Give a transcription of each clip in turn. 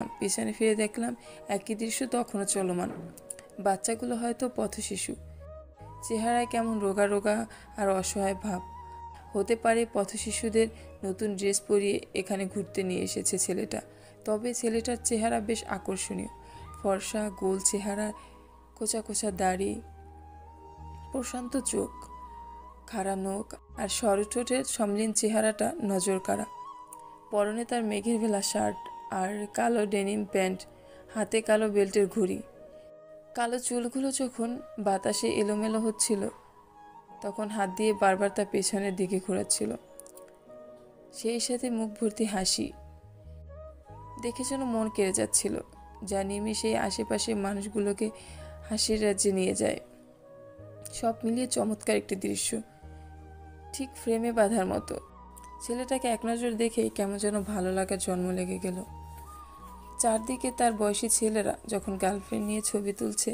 পিছনে ফিরে দেখলাম একই দৃশ্য তখনও চলমান। বাচ্চাগুলো হয়তো পথশিশু, চেহারায় কেমন রোগা রোগা আর অসহায় ভাব। হতে পারে পথশিশুদের নতুন ড্রেস পরিয়ে এখানে ঘুরতে নিয়ে এসেছে ছেলেটা। তবে ছেলেটার চেহারা বেশ আকর্ষণীয়, ফর্সা গোল চেহারা, কোচা কোচা দাড়ি, প্রশান্ত চোখ, খাড়া নখ আর সরু ঠোঁটের সমলীন চেহারাটা নজর কাড়া। পরনে তার মেঘের ভেলা শার্ট আর কালো ডেনিম প্যান্ট, হাতে কালো বেল্টের ঘড়ি। কালো চুলগুলো যখন বাতাসে এলোমেলো হচ্ছিল তখন হাত দিয়ে বারবার তার পেছনের দিকে ঘোরাচ্ছিল। সেই সাথে মুখ ভর্তি হাসি দেখে যেন মন কেড়ে যাচ্ছিল, যা নিমিষেই আশেপাশে মানুষগুলোকে হাসির রাজ্যে নিয়ে যায়। সব মিলিয়ে চমৎকার একটি দৃশ্য, ঠিক ফ্রেমে বাঁধার মতো। ছেলেটাকে এক নজর দেখে কেমন যেন ভালো লাগার জন্ম লেগে গেল। চারদিকে তার বয়সী ছেলেরা যখন গার্লফ্রেন্ড নিয়ে ছবি তুলছে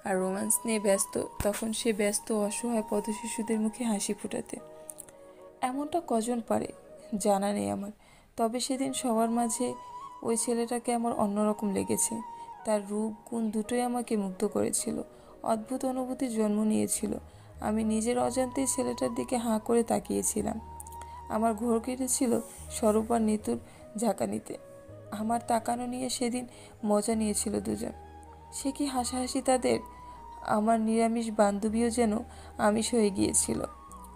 আর রোম্যান্স নিয়ে ব্যস্ত, তখন সে ব্যস্ত অসহায় পথশিশুদের মুখে হাসি ফোটাতে। এমনটা কজন পারে জানা নেই আমার, তবে সেদিন সবার মাঝে ওই ছেলেটাকে আমার অন্যরকম লেগেছে। তার রূপ গুণ দুটোই আমাকে মুগ্ধ করেছিল, অদ্ভুত অনুভূতির জন্ম নিয়েছিল। আমি নিজের অজান্তেই ছেলেটার দিকে হাঁ করে তাকিয়েছিলাম। আমার ঘোর কেটেছিল স্বরূপ আর নিতুর ঝাঁকানিতে। আমার তাকানো নিয়ে সেদিন মজা নিয়েছিল দুজন। সে কি হাসাহাসি তাদের! আমার নিরামিষ বান্ধবীও যেন আমিষ হয়ে গিয়েছিল।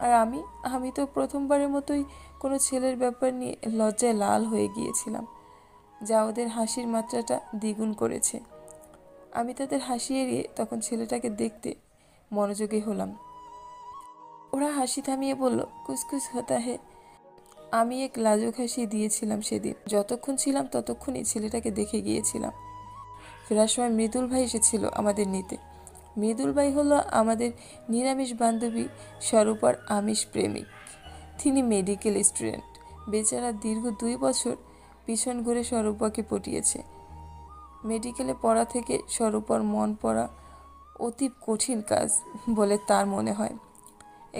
আর আমি তো প্রথমবারের মতোই কোনো ছেলের ব্যাপার নিয়ে লজ্জায় লাল হয়ে গিয়েছিলাম, যা ওদের হাসির মাত্রাটা দ্বিগুণ করেছে। আমি তাদের হাসি এড়িয়ে তখন ছেলেটাকে দেখতে মনোযোগী হলাম। ওরা হাসি থামিয়ে বলল, কুসকুস হতা হে। আমি এক লাজুক হাসি দিয়েছিলাম সেদিন। যতক্ষণ ছিলাম ততক্ষণই ছেলেটাকে দেখে গিয়েছিলাম। ফেরার সময় মৃদুল ভাই এসেছিল আমাদের নিতে। মৃদুল ভাই হলো আমাদের নিরামিষ বান্ধবী স্বরূপার আমিষ প্রেমিক। তিনি মেডিকেল স্টুডেন্ট। বেচারা দীর্ঘ 2 বছর পিছন ঘুরে স্বরূপাকে পটিয়েছে। মেডিকেলে পড়া থেকে স্বরূপার মন পড়া অতি কঠিন কাজ বলে তার মনে হয়।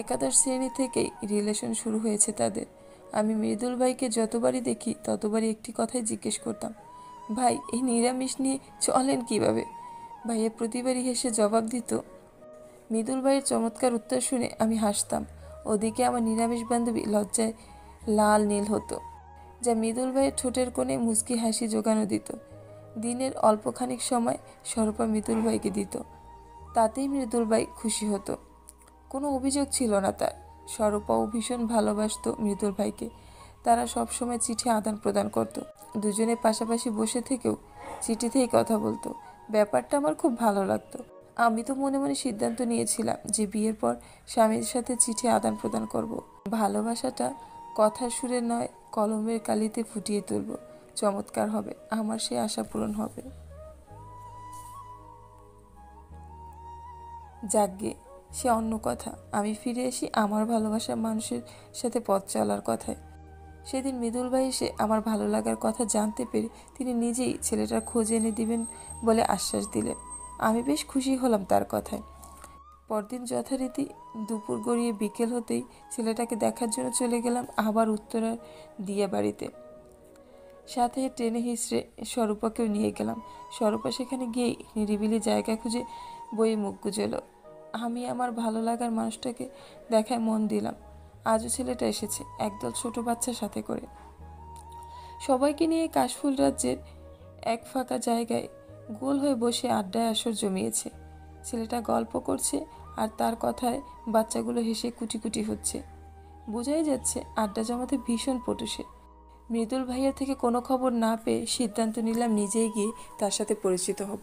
একাদশ শ্রেণী থেকেই রিলেশন শুরু হয়েছে তাদের। আমি মৃদুল ভাইকে যতবারই দেখি ততবারই একটি কথাই জিজ্ঞেস করতাম, ভাই এই নিরামিষ নিয়ে চলেন কিভাবে? ভাইয়া প্রতিবারই হেসে জবাব দিত। মৃদুল ভাইয়ের চমৎকার উত্তর শুনে আমি হাসতাম। ওদিকে আমার নিরামিষ বান্ধবী লজ্জায় লাল নীল হতো, যা মৃদুল ভাইয়ের ঠোঁটের কোণে মুচকি হাসি জোগানো দিত। দিনের অল্পখানিক সময় স্বরূপা মৃদুল ভাইকে দিত, তাতেই মৃদুল ভাই খুশি হতো। কোনো অভিযোগ ছিল না তার। স্বরূপাও ভীষণ ভালোবাসত মৃদুল ভাইকে। তারা সবসময় চিঠি আদান প্রদান করত। দুজনে পাশাপাশি বসে থেকেও চিঠিতেই কথা বলতো। ব্যাপারটা আমার খুব ভালো লাগতো। আমি তো মনে মনে সিদ্ধান্ত নিয়েছিলাম যে বিয়ের পর স্বামীর সাথে চিঠি আদান প্রদান করব। ভালোবাসাটা কথার সুরে নয়, কলমের কালিতে ফুটিয়ে তুলব। চমৎকার হবে, আমার সে আশা পূরণ হবে। যাকগে, সে অন্য কথা। আমি ফিরে আসি আমার ভালোবাসার মানুষের সাথে পথ চলার কথায়। সেদিন মৃদুল ভাই এসে আমার ভালো লাগার কথা জানতে পেরে তিনি নিজেই ছেলেটার খোঁজ এনে দিবেন বলে আশ্বাস দিলেন। আমি বেশ খুশি হলাম তার কথায়। পরদিন যথারীতি দুপুর গড়িয়ে বিকেল হতেই ছেলেটাকে দেখার জন্য চলে গেলাম আবার উত্তরার দিয়া বাড়িতে। সাথে ট্রেনে হিসড়ে স্বরূপাকেও নিয়ে গেলাম। স্বরূপা সেখানে গিয়েই নিরিবিলি জায়গা খুঁজে বইয়ে মুখ গুজল। আমি আমার ভালো লাগার মানুষটাকে দেখায় মন দিলাম। আজও ছেলেটা এসেছে একদল ছোট বাচ্চার সাথে করে। সবাইকে নিয়ে কাশফুল রাজ্যের এক ফাঁকা জায়গায় গোল হয়ে বসে আড্ডায় আসর জমিয়েছে। ছেলেটা গল্প করছে আর তার কথায় বাচ্চাগুলো হেসে কুটি কুটি হচ্ছে। বোঝাই যাচ্ছে আড্ডা জমাতে ভীষণ পটু সে। মৃদুল ভাইয়া থেকে কোনো খবর না পেয়ে সিদ্ধান্ত নিলাম নিজেই গিয়ে তার সাথে পরিচিত হব।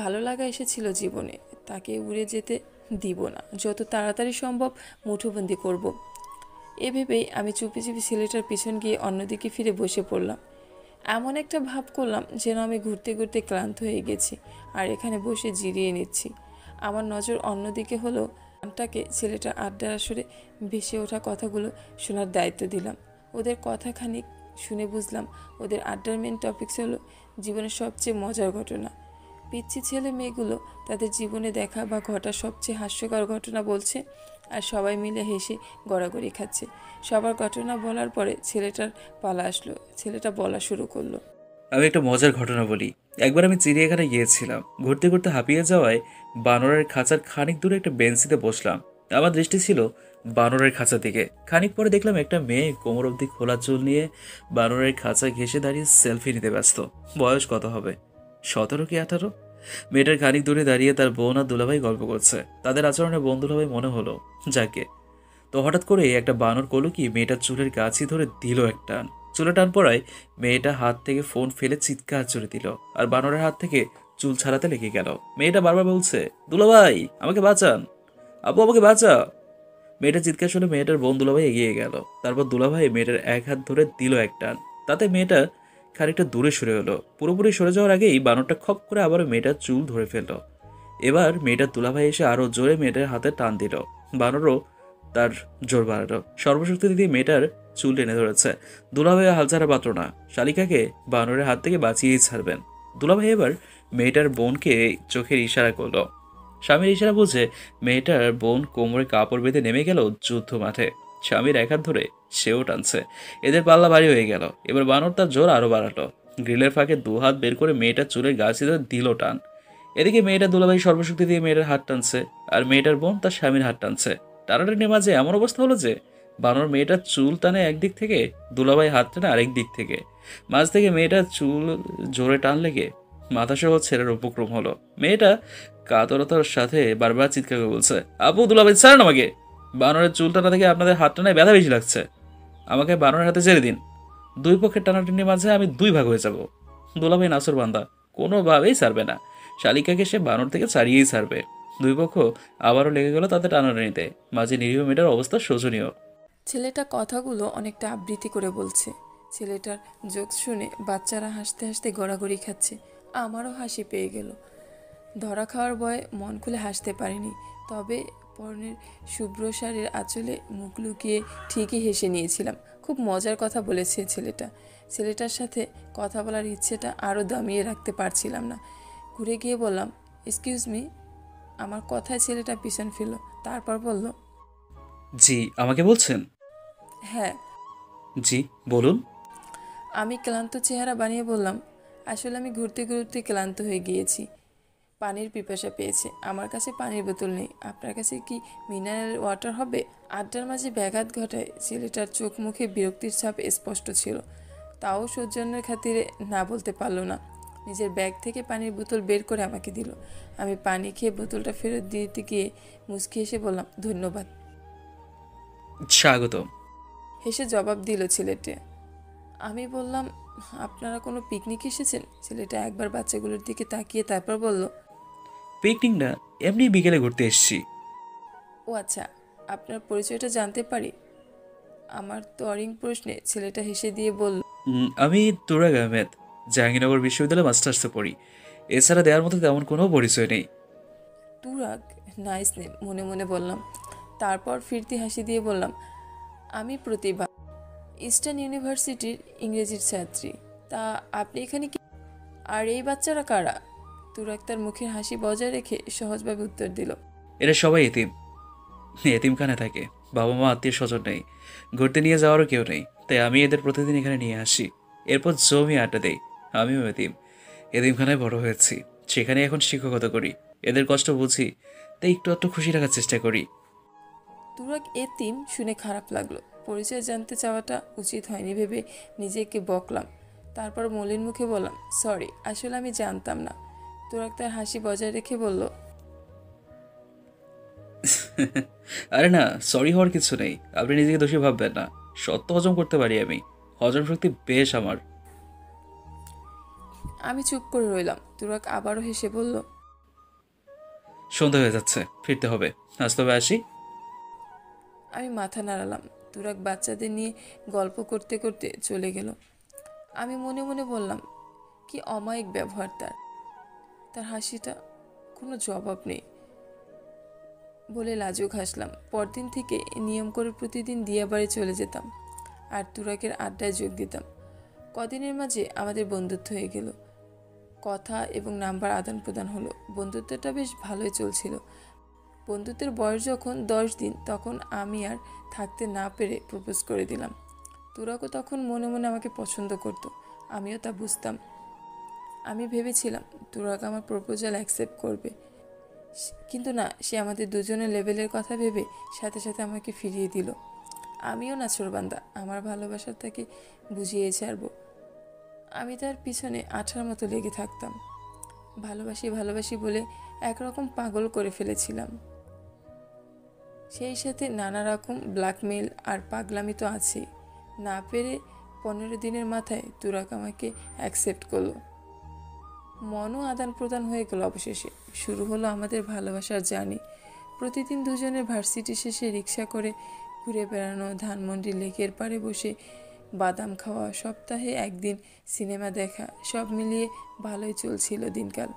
ভালো লাগা এসেছিল জীবনে, তাকে উড়ে যেতে দিব না, যত তাড়াতাড়ি সম্ভব মুঠোবন্দি করব। এ ভেবেই আমি চুপি চুপি ছেলেটার পিছন গিয়ে অন্যদিকে ফিরে বসে পড়লাম। এমন একটা ভাব করলাম যেন আমি ঘুরতে ঘুরতে ক্লান্ত হয়ে গেছি আর এখানে বসে জিরিয়ে নিচ্ছি। আমার নজর অন্যদিকে হলো। গানটাকে ছেলেটার আড্ডার আসরে ভেসে ওঠা কথাগুলো শোনার দায়িত্ব দিলাম। ওদের কথা খানিক শুনে বুঝলাম ওদের আড্ডার মেন টপিকস হলো জীবনের সবচেয়ে মজার ঘটনা। পিচ্ছি ছেলে মেয়েগুলো তাদের জীবনে দেখা বা ঘটা সবচেয়ে হাস্যকর ঘটনা বলছে আর সবাই মিলে হেসে গড়াগড়ি খাচ্ছে। সবার ঘটনা বলার পরে ছেলেটার পালা আসলো। ছেলেটা বলা শুরু করলো। আমি একটা মজার ঘটনা বলি। একবার আমি চিড়িয়াখানায় গিয়েছিলাম। ঘুরতে ঘুরতে হাঁপিয়ে যাওয়ায় বানরের খাঁচার খানিক দূরে একটা বেঞ্চিতে বসলাম। আমার দৃষ্টি ছিল বানরের খাঁচার দিকে। খানিক পরে দেখলাম একটা মেয়ে কোমর অবধি খোলা চুল নিয়ে বানরের খাঁচা ঘেঁষে দাঁড়িয়ে সেলফি নিতে ব্যস্ত। বয়স কত হবে, 17 কি 18? মেয়েটার খানিক দূরে দাঁড়িয়ে তার বোন আর দুলাভাই গল্প করছে। তাদের আচরণে বোন দুলাভাই মনে হলো। যাকে তো হঠাৎ করে একটা বানর কলুকি মেয়েটার চুলের গাছি ধরে দিল এক টান। চুলে টান পড়ায় মেয়েটা হাত থেকে ফোন ফেলে চিৎকার জুড়ে দিল, আর বানরের হাত থেকে চুল ছাড়াতে লেগে গেল। মেয়েটা বারবার বলছে, দুলাভাই আমাকে বাঁচান, আপু আমাকে বাঁচা। মেয়েটার চিৎকার শুনে মেয়েটার বোন দুলাভাই এগিয়ে গেল। তারপর দুলাভাই মেয়েটার এক হাত ধরে দিল এক টান। তাতে মেয়েটা খানিকটা দূরে সরে হলো। পুরোপুরি সরে যাওয়ার আগেই বানরটা খপ করে আবারও মেয়েটার চুল ধরে ফেললো। এবার মেয়েটার দুলাভাই এসে আরো জোরে মেয়েটার হাতে টান দিল। বানরও তার জোর বাড়ালো। সর্বশক্তি দিয়ে মেয়েটার চুল টেনে ধরেছে। দুলাভাই হাল ছাড়া পাত্র না। শালিকাকে বানরের হাত থেকে বাঁচিয়েই ছাড়বেন। দুলাভাই এবার মেয়েটার বোনকে চোখের ইশারা করলো। স্বামীর ইশারা বুঝে মেয়েটার বোন কোমরে কাপড় বেঁধে নেমে গেল যুদ্ধ মাঠে। স্বামীর এক হাত ধরে সেও টানছে। এদের পাল্লা ভারী হয়ে গেল। এবার বানর তার জোর আরো বাড়ালো। গ্রিলের ফাঁকে দু হাত বের করে মেয়েটার চুলের গাছে ধরে দিল টান। এদিকে মেয়েটা দুলাভাই সর্বশক্তি দিয়ে মেয়েটার হাত টানছে, আর মেয়েটার বোন তার স্বামীর হাত টানছে। টানাটানির মাঝে এমন অবস্থা হলো যে বানর মেয়েটার চুল টানে একদিক থেকে, দুলাভাই হাত টানে আরেক দিক থেকে। মাঝ থেকে মেয়েটার চুল জোরে টান লেগে মাথাসহ ছেলের উপক্রম হলো। মেয়েটা কাতরতার সাথে বারবার চিৎকার করে বলছে, আপু দুলাভাই ছাড়েন আমাকে, বানরের চুল টানা থেকে আপনাদের হাত টানায় ব্যথা বেশি লাগছে, আমাকে বানরের হাতে ছেড়ে দিন। দুই পক্ষের টানাটানির মাঝে আমি দুই ভাগ হয়ে যাব। দুলাভাই নাসর বান্দা, কোনোভাবেই ছাড়বে না। শালিকাকে সে বানর থেকে ছাড়িয়েই ছাড়বে। দুই পক্ষ আবারও লেগে গেল তাদের টানাটানিতে। মাঝে নিরীহ মেয়েটার অবস্থা শোচনীয়। ছেলেটা কথাগুলো অনেকটা আবৃত্তি করে বলছে। ছেলেটার জোকস শুনে বাচ্চারা হাসতে হাসতে গড়াগড়ি খাচ্ছে। আমারও হাসি পেয়ে গেল। ধরা খাওয়ার ভয়ে মন খুলে হাসতে পারিনি, তবে পরনের শুভ্র শাড়ির আঁচলে মুখ লুকিয়ে ঠিকই হেসে নিয়েছিলাম। খুব মজার কথা বলেছে ছেলেটা। ছেলেটার সাথে কথা বলার ইচ্ছেটা আরও দমিয়ে রাখতে পারছিলাম না। ঘুরে গিয়ে বললাম, এক্সকিউজ মি। আমার কথায় ছেলেটা পিছন ফেলল। তারপর বলল, জি, আমাকে বলছেন? হ্যাঁ। জি, বলুন। আমি ক্লান্ত চেহারা বানিয়ে বললাম, আসলে আমি ঘুরতে ঘুরতে ক্লান্ত হয়ে গিয়েছি। পানির পিপাসা পেয়েছে। আমার কাছে পানির বোতল নেই। আপনার কাছে কি মিনারেল ওয়াটার হবে? আড্ডার মাঝে ব্যাঘাত ঘটায় ছেলেটার চোখ মুখে বিরক্তির ছাপ স্পষ্ট ছিল। তাও সৌজন্যের খাতিরে না বলতে পারল না। নিজের ব্যাগ থেকে পানির বোতল বের করে আমাকে দিল। আমি পানি খেয়ে বোতলটা ফেরত দিতে গিয়ে মুচকি হেসে বললাম, ধন্যবাদ। স্বাগতম। হেসে জবাব দিল ছেলেটা। আমি বললাম, আপনারা কোনো পিকনিক এসেছেন? ছেলেটা একবার বাচ্চাগুলোর দিকে তাকিয়ে তারপর বলল, পিকনিক না, এমনি বিকেলে ঘুরতে এসেছি। ও আচ্ছা, আপনার পরিচয়টা জানতে পারি? আমার তরিং প্রশ্নে ছেলেটা হেসে দিয়ে বলল, আমি তুরাগ আহমেদ, জাহাঙ্গীরনগর বিশ্ববিদ্যালয়ে মাস্টার্সে পড়ি। এছাড়া দেওয়ার মতো তেমন কোনো পরিচয় নেই। তুরাগ, নাইস নেম, মনে মনে বললাম। তারপর ফিরতি হাসি দিয়ে বললাম, আমি প্রতিভা, ইস্টার্ন ইউনিভার্সিটির ইংরেজির ছাত্রী। তা আপনি এখানে কি? আর এই বাচ্চারা কারা? তুরাগ তার মুখের হাসি বজায় রেখে সহজভাবে উত্তর দিল, এরা সবাই এতিম, এতিমখানে থাকে। বাবা মা আত্মীয় স্বজন নেই, ঘুরতে নিয়ে যাওয়ারও কেউ নেই, তাই আমি এদের প্রতিদিন এখানে নিয়ে আসি। এরপর জমি আড্ডা দেই। আমিও এতিম, এতিমখানায় বড় হয়েছি, সেখানে এখন শিক্ষকতা করি। এদের কষ্ট বুঝি, তাই একটু একটু খুশি রাখার চেষ্টা করি। তুরাগ এতিম শুনে খারাপ লাগলো। পরিচয় জানতে চাওয়াটা উচিত হয়নি ভেবে নিজেকে বকলাম। তারপর মলিন মুখে বললাম, সরি, আসলে আমি জানতাম না। তুরাগ তার হাসি বজায় রেখে বলল, আরে না, সরি হওয়ার কিছু নেই। আপনি নিজেকে দোষী ভাববেন না। সত্য হজম করতে পারি আমি, হজম শক্তি বেশ আমার। আমি চুপ করে রইলাম। তুরাগ আবারও হেসে বলল, সন্ধ্যা হয়ে যাচ্ছে, ফিরতে হবে। আজ তবে আসি। আমি মাথা নাড়ালাম। তুরাগ বাচ্চাদের নিয়ে গল্প করতে করতে চলে গেল। আমি মনে মনে বললাম, কি অমায়িক ব্যবহার তার। তার হাসিটা কোনো জবাব নেই বলে লাজুক হাসলাম। পরদিন থেকে নিয়ম করে প্রতিদিন দিয়াবাড়ি চলে যেতাম আর তুরাগের আড্ডায় যোগ দিতাম। কদিনের মাঝে আমাদের বন্ধুত্ব হয়ে গেল। কথা এবং নাম্বার আদান প্রদান হলো। বন্ধুত্বটা বেশ ভালোই চলছিল। বন্ধুত্বের বয়স যখন 10 দিন, তখন আমি আর থাকতে না পেরে প্রপোজ করে দিলাম। তুরাগও তখন মনে মনে আমাকে পছন্দ করত, আমিও তা বুঝতাম। আমি ভেবেছিলাম তুরাগ আমার প্রপোজাল অ্যাকসেপ্ট করবে, কিন্তু না, সে আমাদের দুজনের লেভেলের কথা ভেবে সাথে সাথে আমাকে ফিরিয়ে দিল। আমিও নাছোড়বান্দা, আমার ভালোবাসার তাকে বুঝিয়ে ছাড়বো। আমি তার পিছনে আঠার মতো লেগে থাকতাম। ভালোবাসি ভালোবাসি বলে একরকম পাগল করে ফেলেছিলাম। সেই সাথে নানা রকম ব্ল্যাকমেল আর পাগলামি তো আছেই। না পেরে 15 দিনের মাথায় তুরাগ আমাকে অ্যাকসেপ্ট করলো। মনও আদান প্রদান হয়ে গেল। অবশেষে শুরু হলো আমাদের ভালোবাসার জার্নি। প্রতিদিন দুজনের ভার্সিটি শেষে রিক্সা করে ঘুরে বেড়ানো, ধানমন্ডি লেকের পাড়ে বসে বাদাম খাওয়া, সপ্তাহে একদিন সিনেমা দেখা, সব মিলিয়ে ভালোই চলছিল দিনকাল।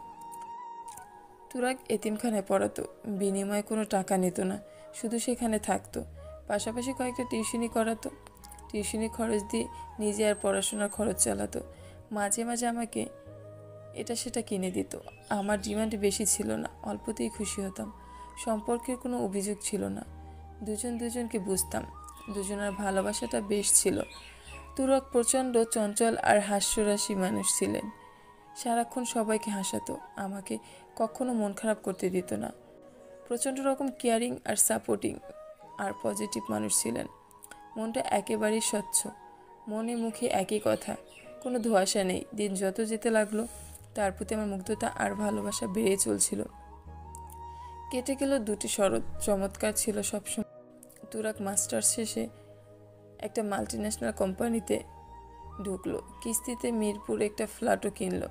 তুরাগ এতিমখানায় পড়াতো, বিনিময়ে কোনো টাকা নিত না, শুধু সেখানে থাকতো। পাশাপাশি কয়েকটা টিউশনি করাতো। টিউশনি খরচ দিয়ে নিজে আর পড়াশোনার খরচ চালাতো। মাঝে মাঝে আমাকে এটা সেটা কিনে দিত। আমার ডিমান্ড বেশি ছিল না, অল্পতেই খুশি হতাম। সম্পর্কের কোনো অভিযোগ ছিল না, দুজন দুজনকে বুঝতাম। দুজনের ভালোবাসাটা বেশ ছিল। তুরাগ প্রচণ্ড চঞ্চল আর হাস্যরাশি মানুষ ছিলেন। সারাক্ষণ সবাইকে হাসাতো, আমাকে কখনো মন খারাপ করতে দিত না। প্রচণ্ড রকম কেয়ারিং আর সাপোর্টিং আর পজিটিভ মানুষ ছিলেন। মনটা একেবারেই স্বচ্ছ, মনে মুখে একই কথা, কোনো ধোঁয়াশা নেই। দিন যত যেতে লাগলো তার প্রতি আমার মুগ্ধতা আর ভালোবাসা বেড়েই চলছিল। কেটে গেল 2টি শরৎ, চমৎকার ছিল সবসময়। তুরাগ মাস্টার্স শেষে একটা মাল্টিন্যাশনাল কোম্পানিতে ঢুকলো, কিস্তিতে মিরপুর একটা ফ্ল্যাটও কিনলো।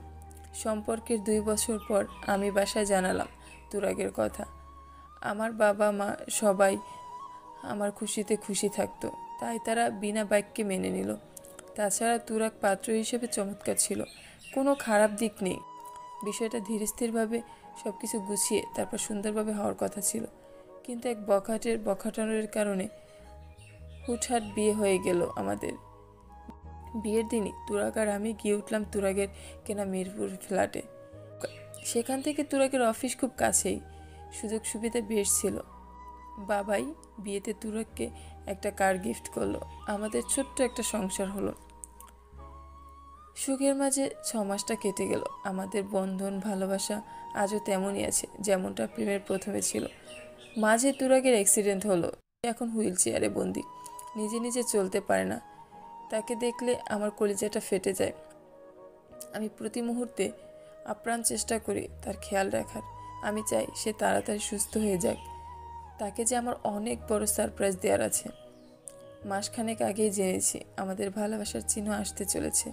সম্পর্কের 2 বছর পর আমি বাসায় জানালাম তুরাগের কথা। আমার বাবা মা সবাই আমার খুশিতে খুশি থাকতো, তাই তারা বিনা বাক্যে মেনে নিল। তাছাড়া তুরাগ পাত্র হিসেবে চমৎকার ছিল, কোনো খারাপ দিক নেই। বিষয়টা ধীরস্থিরভাবে সব কিছু গুছিয়ে তারপর সুন্দরভাবে হওয়ার কথা ছিল, কিন্তু এক বখাটের কারণে হুটহাট বিয়ে হয়ে গেল আমাদের। বিয়ের দিনই তুরাগ আর আমি গিয়ে উঠলাম তুরাগের কেনা মিরপুর ফ্ল্যাটে। সেখান থেকে তুরাগের অফিস খুব কাছেই, সুযোগ সুবিধা বেশ ছিল। বাবাই বিয়েতে তুরাগকে একটা কার গিফট করলো। আমাদের ছোট্ট একটা সংসার হলো। সুখের মাঝে 6 মাসটা কেটে গেল। আমাদের বন্ধন ভালোবাসা আজও তেমনই আছে, যেমনটা প্রেমের প্রথমে ছিল। মাঝে তুরাগের অ্যাক্সিডেন্ট হলো, এখন হুইল চেয়ারে বন্দি, নিজে নিজে চলতে পারে না। তাকে দেখলে আমার কলিজাটা ফেটে যায়। আমি প্রতি মুহূর্তে আপ্রাণ চেষ্টা করি তার খেয়াল রাখার। আমি চাই সে তাড়াতাড়ি সুস্থ হয়ে যাক। তাকে যে আমার অনেক বড় সারপ্রাইজ দেওয়ার আছে। মাসখানেক আগেই জেনেছি আমাদের ভালোবাসার চিহ্ন আসতে চলেছে।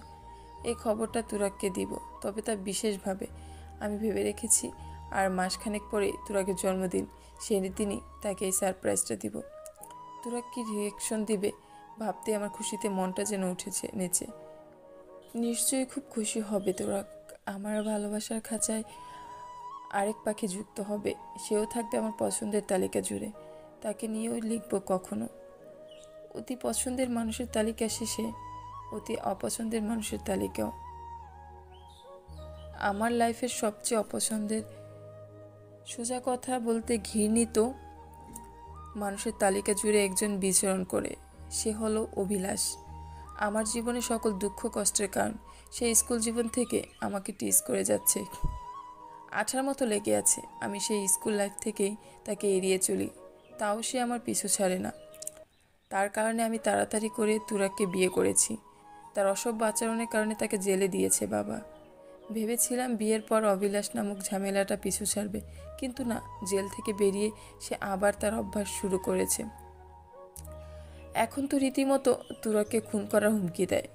এই খবরটা তুরাগকে দিব, তবে তা বিশেষভাবে। আমি ভেবে রেখেছি আর মাসখানেক পরে তুরাগের জন্মদিন, সেই দিনই তাকে এই সারপ্রাইজটা দিব। তুরাগ কি রিয়েকশন দিবে ভাবতে আমার খুশিতে মনটা যেন উঠেছে নেচে। নিশ্চয়ই খুব খুশি হবে তুরাগ। আমার ভালোবাসার খাঁচায় আরেক পাখি যুক্ত হবে, সেও থাকবে আমার পছন্দের তালিকা জুড়ে। তাকে নিয়েও লিখব কখনো। অতি পছন্দের মানুষের তালিকা শেষে অতি অপছন্দের মানুষের তালিকাও। আমার লাইফের সবচেয়ে অপছন্দের, সোজা কথা বলতে ঘৃণিত মানুষের তালিকা জুড়ে একজন বিচরণ করে, সে হলো অভিলাষ। আমার জীবনে সকল দুঃখ কষ্টের কারণ। সে স্কুল জীবন থেকে আমাকে টিজ করে যাচ্ছে, আঠার মতো লেগে আছে। আমি সেই স্কুল লাইফ থেকেই তাকে এড়িয়ে চলি, তাও সে আমার পিছু ছাড়ে না। তার কারণে আমি তাড়াতাড়ি করে তুরাগকে বিয়ে করেছি। তার অসভ্য আচরণের কারণে তাকে জেলে দিয়েছে বাবা। ভেবেছিলাম বিয়ের পর অভিলাষ নামক ঝামেলাটা পিছু ছাড়বে, কিন্তু না, জেল থেকে বেরিয়ে সে আবার তার অভ্যাস শুরু করেছে। এখন তো রীতিমতো তুরাগকে খুন করার হুমকি দেয়।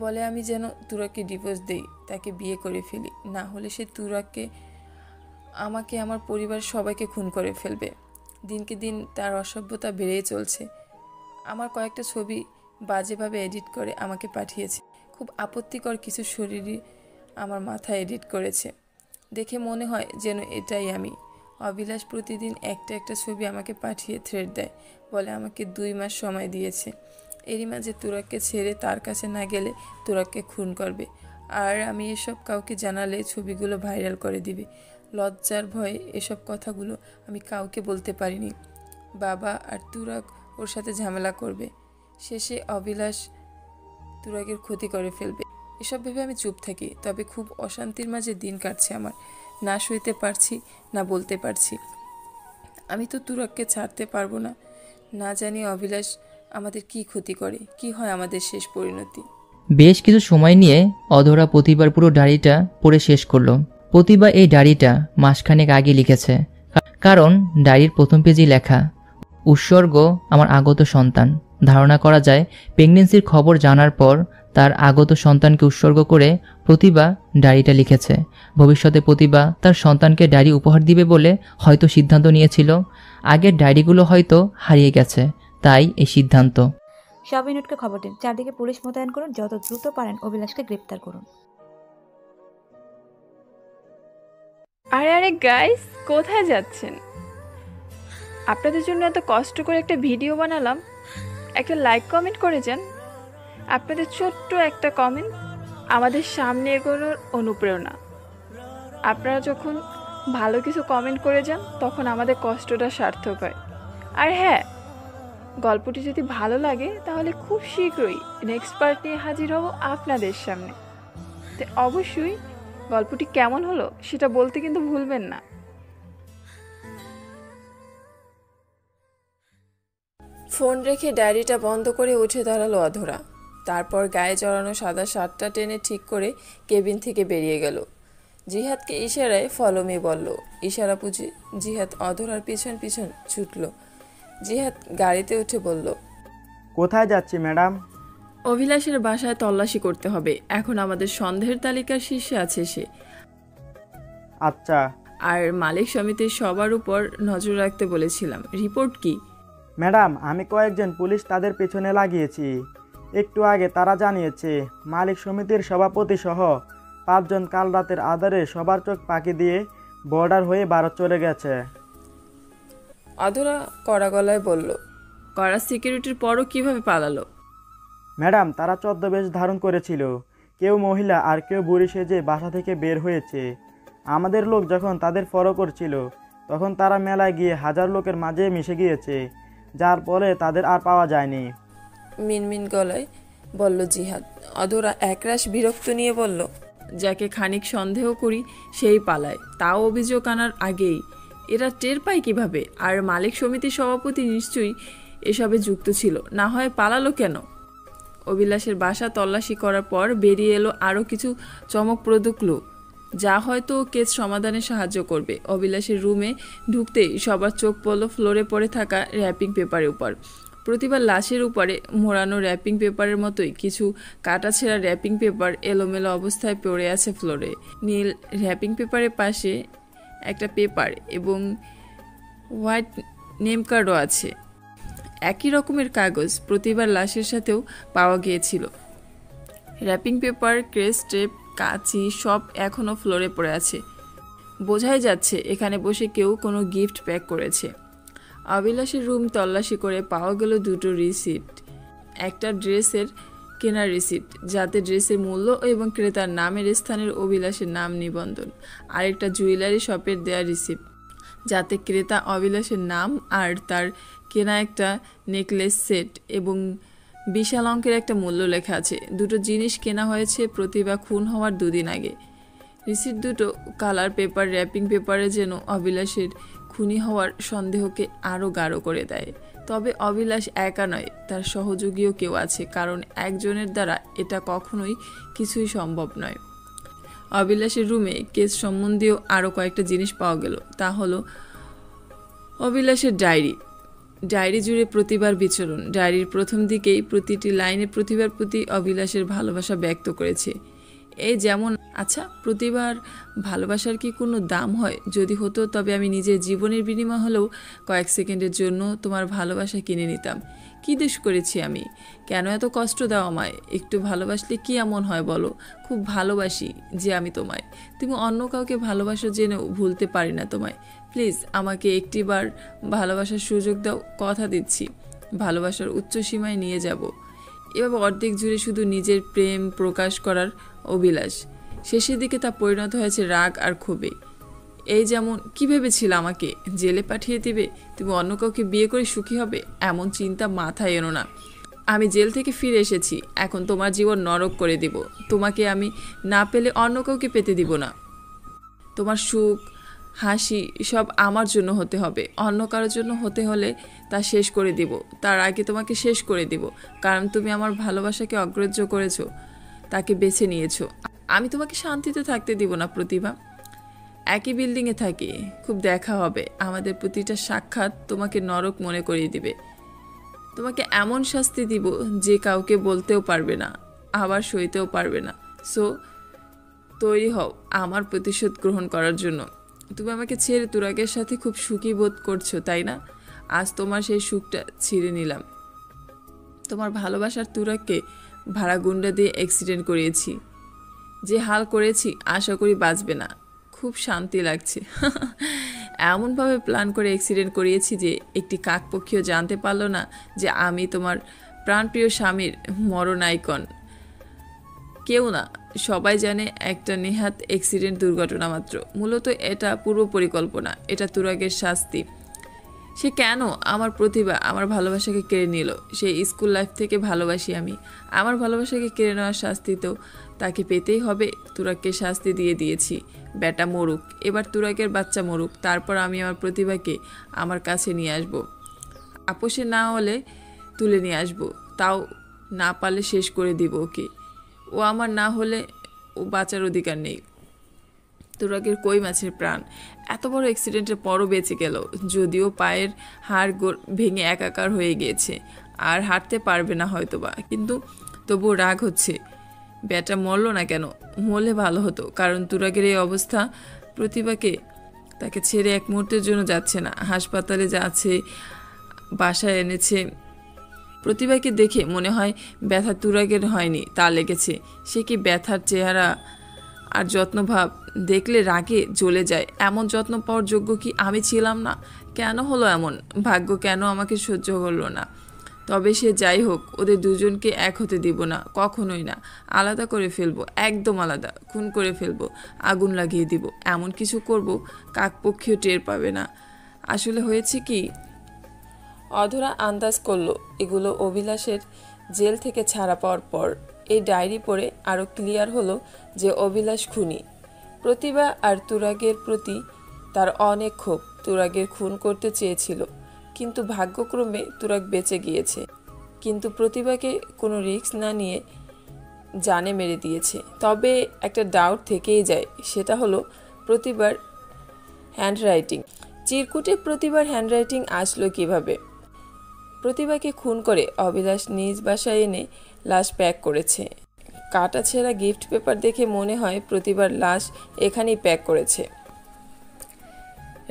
বলে আমি যেন তুরাগকে ডিভোর্স দেই, তাকে বিয়ে করে ফেলি, না হলে সে তুরাগকে, আমাকে, আমার পরিবার সবাইকে খুন করে ফেলবে। দিনকে দিন তার অসভ্যতা বেড়েই চলছে। আমার কয়েকটা ছবি বাজেভাবে এডিট করে আমাকে পাঠিয়েছে। খুব আপত্তিকর কিছু শরীরই আমার মাথায় এডিট করেছে। দেখে মনে হয় যেন এটাই আমি। অভিলাষ প্রতিদিন একটা একটা ছবি আমাকে পাঠিয়ে থ্রেড দেয়, বলে আমাকে 2 মাস সময় দিয়েছে। এরই মাঝে তুরাগকে ছেড়ে তার কাছে না গেলে তুরাগকে খুন করবে, আর আমি এসব কাউকে জানালে ছবিগুলো ভাইরাল করে দিবে। লজ্জার ভয়ে এসব কথাগুলো আমি কাউকে বলতে পারিনি। বাবা আর তুরাগ ওর সাথে ঝামেলা করবে, শেষে অভিলাষ তুরাগের ক্ষতি করে ফেলবে। এসব ভেবে আমি চুপ থাকি, তবে খুব অশান্তির মাঝে দিন কাটছে আমার। না শুইতে পারছি, না বলতে পারছি। আমি তো তুরাককে ছাড়তে পারবো না। না জানি অভিলাষ আমাদের কি ক্ষতি করে, কি হয় আমাদের শেষ পরিণতি। বেশ কিছু সময় নিয়ে অধরা প্রতিবার পুরো ডায়েরিটা পড়ে শেষ করলো। প্রতিভা এই ডায়েরিটা মাসখানেক আগে লিখেছে, কারণ ডায়েরির প্রথম পেজেই লেখা, উৎসর্গ আমার আগত সন্তান। ধারণা করা যায় প্রেগনেন্সির খবর জানার পর তার আগত সন্তানকে উৎসর্গ করে প্রতিভা ডায়েরিটা লিখেছে। ভবিষ্যতে প্রতিভা তার সন্তানকে ডায়েরি উপহার দিবে বলে হয়তো সিদ্ধান্ত নিয়েছিল। আগের ডায়েরিগুলো হয়তো হারিয়ে গেছে, তাই এই সিদ্ধান্ত। সব ইউনিটকে খবর দিন, চারদিকে পুলিশ মোতায়েন করুন, যত দ্রুত পারেন অভিলাষকে গ্রেপ্তার করুন। আরে আরে গাইস, কোথায় যাচ্ছেন? আপনাদের জন্য এত কষ্ট করে একটা ভিডিও বানালাম, একটা লাইক কমেন্ট করে যান। আপনাদের ছোট্ট একটা কমেন্ট আমাদের সামনে এগোনোর অনুপ্রেরণা। আপনারা যখন ভালো কিছু কমেন্ট করে যান তখন আমাদের কষ্টটা সার্থক হয়। আর হ্যাঁ, গল্পটি যদি ভালো লাগে তাহলে খুব শীঘ্রই নেক্সট পার্ট নিয়ে হাজির হব আপনাদের সামনে। তো অবশ্যই গল্পটি কেমন হলো সেটা বলতে কিন্তু ভুলবেন না। ফোন রেখে ডায়েরিটা বন্ধ করে উঠে দাঁড়ালো অধরা। তারপর গায়ে জড়ানো সাদা শার্টটা টেনে ঠিক করে কেবিন থেকে বেরিয়ে গেল। জিহাদকে ইশারায় ফলো মি বলল। ইশারা বুঝে জিহাদ অধরার পিছন পিছন ছুটল। জিহাদ গাড়িতে উঠে বলল, কোথায় যাচ্ছি ম্যাডাম? অভিলাষের বাসায় তল্লাশি করতে হবে। এখন আমাদের সন্দেহের তালিকার শীর্ষে আছে সে। আচ্ছা আর মালিক সমিতির সবার উপর নজর রাখতে বলেছিলাম। রিপোর্ট কি? ম্যাডাম, আমি কয়েকজন পুলিশ তাদের পেছনে লাগিয়েছি। একটু আগে তারা জানিয়েছে মালিক সমিতির সভাপতি সহ 5 জন কাল রাতের আধারে সবার চোখ পাকি দিয়ে বর্ডার হয়ে ভারত চলে গেছে। অধরা কড়া গলায় বলল, কড়া সিকিউরিটির পরও কিভাবে পালালো? ম্যাডাম, তারা ছদ্মবেশ ধারণ করেছিল। কেউ মহিলা আর কেউ বুড়ি সেজে বাসা থেকে বের হয়েছে। আমাদের লোক যখন তাদের ফলো করছিল তখন তারা মেলায় গিয়ে হাজার লোকের মাঝে মিশে গিয়েছে, যার ফলে তাদের আর পাওয়া যায়নি। মিনমিন গলায় বলল জিহাদ। অধরা একরাশ বিরক্ত নিয়ে বলল, যাকে খানিক সন্দেহ করি সেই পালায়, তাও অভিযোগ আনার আগেই। এরা টের পায় কিভাবে? আর মালিক সমিতির সভাপতি নিশ্চয়ই এসবে যুক্ত ছিল, না হয় পালালো কেন? অভিলাষের বাসা তল্লাশি করার পর বেরিয়ে এলো আরও কিছু চমকপ্রদ ক্লু, যা হয়তো কেস সমাধানে সাহায্য করবে। অভিলাষের রুমে ঢুকতেই সবার চোখ পড়ল ফ্লোরে পড়ে থাকা র্যাপিং পেপারের উপর। প্রতিবার লাশের উপরে মোড়ানো র্যাপিং পেপারের মতোই কিছু কাটাছেঁড়া র্যাপিং পেপার এলোমেলো অবস্থায় পড়ে আছে ফ্লোরে। নীল র্যাপিং পেপারের পাশে একটা পেপার এবং হোয়াইট নেম কার্ডও আছে। একই রকমের কাগজ প্রতিবার লাশের সাথেও পাওয়া গিয়েছিল। র্যাপিং পেপার, ক্রেস্ট, টেপ, কাঁচি সব এখনও ফ্লোরে পড়ে আছে। বোঝাই যাচ্ছে এখানে বসে কেউ কোনো গিফট প্যাক করেছে। অভিলাষের রুম তল্লাশি করে পাওয়া গেল 2টো রিসিপ্ট। একটা ড্রেসের কেনার রিসিপ্ট, যাতে ড্রেসের মূল্য এবং ক্রেতার নামের স্থানের অভিলাষের নাম নিবন্ধন। আরেকটা জুয়েলারি শপের দেয়া রিসিপ্ট, যাতে ক্রেতা অভিলাষের নাম আর তার কেনা একটা নেকলেস সেট এবং বিশাল অঙ্কের একটা মূল্য লেখা আছে। 2টো জিনিস কেনা হয়েছে প্রতিভা খুন হওয়ার 2 দিন আগে। রিসিপ্ট 2টো কালার পেপার র্যাপিং পেপারে যেন অভিলাষের খুনি হওয়ার সন্দেহকে আরও গাঢ় করে দেয়। তবে অভিলাষ একা নয়, তার সহযোগীও কেউ আছে, কারণ একজনের দ্বারা এটা কখনোই কিছুই সম্ভব নয়। অভিলাষের রুমে কেস সম্বন্ধীয় আরও কয়েকটা জিনিস পাওয়া গেল। তা হলো অভিলাষের ডায়েরি। ডায়েরি জুড়ে প্রতিবার বিচরণ। ডায়েরির প্রথম দিকেই প্রতিটি লাইনে প্রতিভার প্রতি অভিলাষের ভালোবাসা ব্যক্ত করেছে। এই যেমন, আচ্ছা, প্রতিবার ভালোবাসার কি কোনো দাম হয়? যদি হতো তবে আমি নিজের জীবনের বিনিময় হলেও কয়েক সেকেন্ডের জন্য তোমার ভালোবাসা কিনে নিতাম। কী দোষ করেছি আমি? কেন এত কষ্ট দাও আমায়? একটু ভালোবাসলে কি এমন হয় বলো? খুব ভালোবাসি যে আমি তোমায়। তুমি অন্য কাউকে ভালোবাসো জেনেও ভুলতে পারি না তোমায়। প্লিজ আমাকে একটিবার ভালোবাসার সুযোগ দাও, কথা দিচ্ছি ভালোবাসার উচ্চ সীমায় নিয়ে যাব। এভাবে অর্ধেক জুড়ে শুধু নিজের প্রেম প্রকাশ করার অভিলাষ, শেষের দিকে তা পরিণত হয়েছে রাগ আর ক্ষোভে। এই যেমন, কি ভেবেছিল আমাকে জেলে পাঠিয়ে দিবে? তুমি অন্য কাউকে বিয়ে করে সুখী হবে? এমন চিন্তা মাথায় এনো না। আমি জেল থেকে ফিরে এসেছি, এখন তোমার জীবন নরক করে দিব। তোমাকে আমি না পেলে অন্য কাউকে পেতে দিব না। তোমার সুখ হাসি সব আমার জন্য হতে হবে, অন্য কারোর জন্য হতে হলে তা শেষ করে দিব। তার আগে তোমাকে শেষ করে দিব, কারণ তুমি আমার ভালোবাসাকে অগ্রাহ্য করেছো, তাকে বেছে নিয়েছো। আমি তোমাকে শান্তিতে থাকতে দিব না প্রতিভা। একই বিল্ডিংয়ে থাকি, খুব দেখা হবে, আমাদের প্রতিটা সাক্ষাৎ তোমাকে নরক মনে করিয়ে দিবে। তোমাকে এমন শাস্তি দিব যে কাউকে বলতেও পারবে না, আবার সইতেও পারবে না। সো তৈরি হও আমার প্রতিশোধ গ্রহণ করার জন্য। তুমি আমাকে ছেড়ে তুরাগের সাথে খুব সুখী বোধ করছো, তাই না? আজ তোমার সেই সুখটা ছিঁড়ে নিলাম। তোমার ভালোবাসার তুরাগকে ভাড়া গুন্ডা দিয়ে অ্যাক্সিডেন্ট করিয়েছি। যে হাল করেছি আশা করি বাঁচবে না। খুব শান্তি লাগছে। এমনভাবে প্ল্যান করে অ্যাক্সিডেন্ট করিয়েছি যে একটি কাকপক্ষীও জানতে পারলো না যে আমি তোমার প্রাণপ্রিয় স্বামীর মরণ আইকন। কেউ না, সবাই জানে একটা নেহাত অ্যাক্সিডেন্ট, দুর্ঘটনা মাত্র। মূলত এটা পূর্ব পরিকল্পনা, এটা তুরাগের শাস্তি। সে কেন আমার প্রতিভা, আমার ভালোবাসাকে কেড়ে নিল? সেই স্কুল লাইফ থেকে ভালোবাসি আমি, আমার ভালোবাসাকে কেড়ে নেওয়ার শাস্তি তো তাকে পেতেই হবে। তুরাগকে শাস্তি দিয়ে দিয়েছি, বেটা মরুক, এবার তুরাগের বাচ্চা মরুক, তারপর আমি আমার প্রতিভাকে আমার কাছে নিয়ে আসব। আপোষে না হলে তুলে নিয়ে আসব, তাও না পারলে শেষ করে দিব ওকে। ও আমার না হলে ও বাঁচার অধিকার নেই। তুরাগের কই মাছের প্রাণ এত বড় অ্যাক্সিডেন্টের পরও বেঁচে গেল, যদিও পায়ের হাড় ভেঙে একাকার হয়ে গিয়েছে, আর হাঁটতে পারবে না হয়তোবা, কিন্তু তবুও রাগ হচ্ছে। বেটা মরল না কেন? মরলে ভালো হতো, কারণ তুরাগের এই অবস্থা প্রতিভাকে তাকে ছেড়ে এক মুহূর্তের জন্য যাচ্ছে না। হাসপাতালে যাচ্ছে, বাসায় এনেছে। প্রতিভাকে দেখে মনে হয় ব্যথা তুরাগের হয়নি, তা লেগেছে। সে কি ব্যথার চেহারা আর যত্নভাব দেখলে রাগে জ্বলে যায়। এমন যত্ন পাওয়ার যোগ্য কি আমি ছিলাম না? কেন হলো এমন? ভাগ্য কেন আমাকে সহ্য করলো না? তবে সে যাই হোক, ওদের দুজনকে এক হতে দিব না, কখনোই না। আলাদা করে ফেলবো, একদম আলাদা, খুন করে ফেলবো, আগুন লাগিয়ে দিব, এমন কিছু করব কাকপক্ষীও টের পাবে না। আসলে হয়েছে কি, অধরা আন্দাজ করলো এগুলো অভিলাষের জেল থেকে ছাড়া পাওয়ার পর। এই ডায়েরি পড়ে আরও ক্লিয়ার হলো যে অভিলাষ খুনি। প্রতিভা আর তুরাগের প্রতি তার অনেক ক্ষোভ। তুরাগের খুন করতে চেয়েছিল, কিন্তু ভাগ্যক্রমে তুরাগ বেঁচে গিয়েছে। কিন্তু প্রতিভাকে কোনো রিস্ক না নিয়ে জানে মেরে দিয়েছে। তবে একটা ডাউট থেকেই যায়, সেটা হলো প্রতিভার হ্যান্ডরাইটিং। চিরকুটে প্রতিভার হ্যান্ডরাইটিং আসলো কিভাবে? প্রতিভাকে খুন করে অভিলাষ নিজ বাসায় এনে লাশ প্যাক করেছে। কাটা ছেঁড়া গিফট পেপার দেখে মনে হয় প্রতিভার লাশ এখানেই প্যাক করেছে।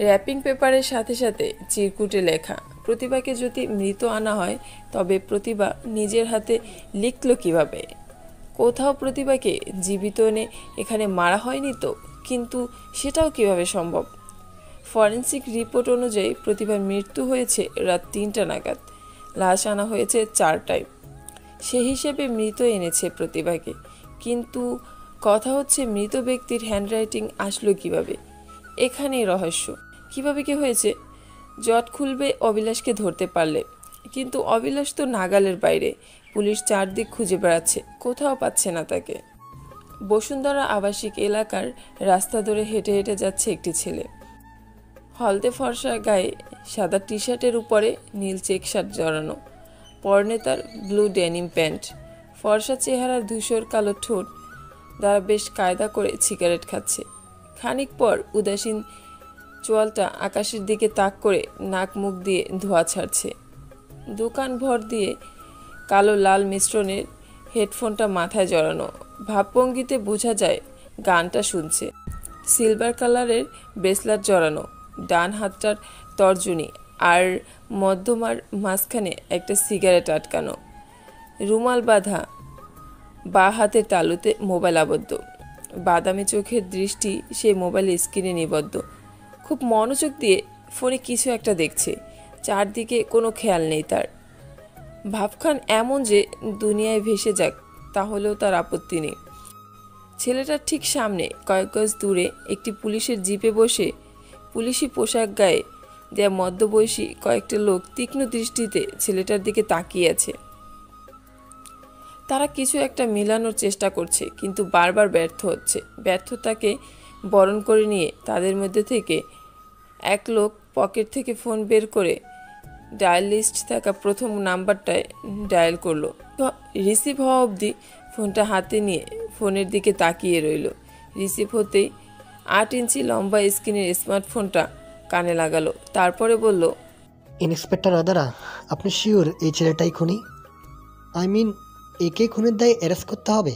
র্যাপিং পেপারের সাথে সাথে চিরকুটে লেখা, প্রতিভাকে যদি মৃত আনা হয় তবে প্রতিভা নিজের হাতে লিখল কিভাবে? কোথাও প্রতিভাকে জীবিত এনে এখানে মারা হয়নি তো, কিন্তু সেটাও কিভাবে সম্ভব? ফরেন্সিক রিপোর্ট অনুযায়ী প্রতিভার মৃত্যু হয়েছে রাত ৩টা নাগাদ, লাশ আনা হয়েছে 4টায়। সে হিসেবে মৃত এনেছে প্রতিভাকে, কিন্তু কথা হচ্ছে মৃত ব্যক্তির হ্যান্ডরাইটিং আসলো কিভাবে? এখানেই রহস্য। কিভাবে কি হয়েছে? জট খুলবে অভিলাষকে ধরতে পারলে, কিন্তু অভিলাষ তো নাগালের বাইরে। পুলিশ চারদিক খুঁজে বেড়াচ্ছে, কোথাও পাচ্ছে না তাকে। বসুন্ধরা আবাসিক এলাকার রাস্তা ধরে হেঁটে হেঁটে যাচ্ছে একটি ছেলে। হলদে ফর্সা গায়ে সাদা টি শার্টের উপরে নীল চেক শার্ট জড়ানো, পরনে তার ব্লু ডেনিম প্যান্ট। ফর্সা চেহারার ধূসর কালো ঠোঁট দ্বারা বেশ কায়দা করে সিগারেট খাচ্ছে। খানিক পর উদাসীন চোয়ালটা আকাশের দিকে তাক করে নাক মুখ দিয়ে ধোঁয়া ছাড়ছে। দোকান ভর দিয়ে কালো লাল মিশ্রণের হেডফোনটা মাথায় জড়ানো, ভাবভঙ্গিতে বোঝা যায় গানটা শুনছে। সিলভার কালারের ব্রেসলেট জড়ানো, ডান হাতটার তর্জনী আর মধ্যমার মাঝখানে একটা সিগারেট আটকানো, রুমাল বাঁধা বা হাতের তালুতে মোবাইল আবদ্ধ। বাদামি চোখের দৃষ্টি সেই মোবাইলের স্ক্রিনে নিবদ্ধ। খুব মনোযোগ দিয়ে ফোনে কিছু একটা দেখছে, চারদিকে কোনো খেয়াল নেই তার। ভাবখান এমন যে দুনিয়ায় ভেসে যাক তাহলেও তার আপত্তি নেই। ছেলেটার ঠিক সামনে কয়েক গজ দূরে একটি পুলিশের জিপে বসে পুলিশি পোশাক গায়ে দেয়া মধ্যবয়সী কয়েকটা লোক তীক্ষ্ণ দৃষ্টিতে ছেলেটার দিকে তাকিয়ে আছে। তারা কিছু একটা মিলানোর চেষ্টা করছে, কিন্তু বারবার ব্যর্থ হচ্ছে। ব্যর্থতাকে বরণ করে নিয়ে তাদের মধ্যে থেকে এক লোক পকেট থেকে ফোন বের করে ডায়াল লিস্ট থাকা প্রথম নাম্বারটায় ডায়াল করলো। রিসিভ হওয়া অবধি ফোনটা হাতে নিয়ে ফোনের দিকে তাকিয়ে রইল। রিসিভ হতেই 8 ইঞ্চি লম্বা স্ক্রিনের স্মার্টফোনটা কানে লাগালো। তারপরে বলল, ইন্সপেক্টর আদারা, আপনি শিওর এই ছেলেটাই খুনি? একে খুনের দায়ে অ্যারেস্ট করতে হবে?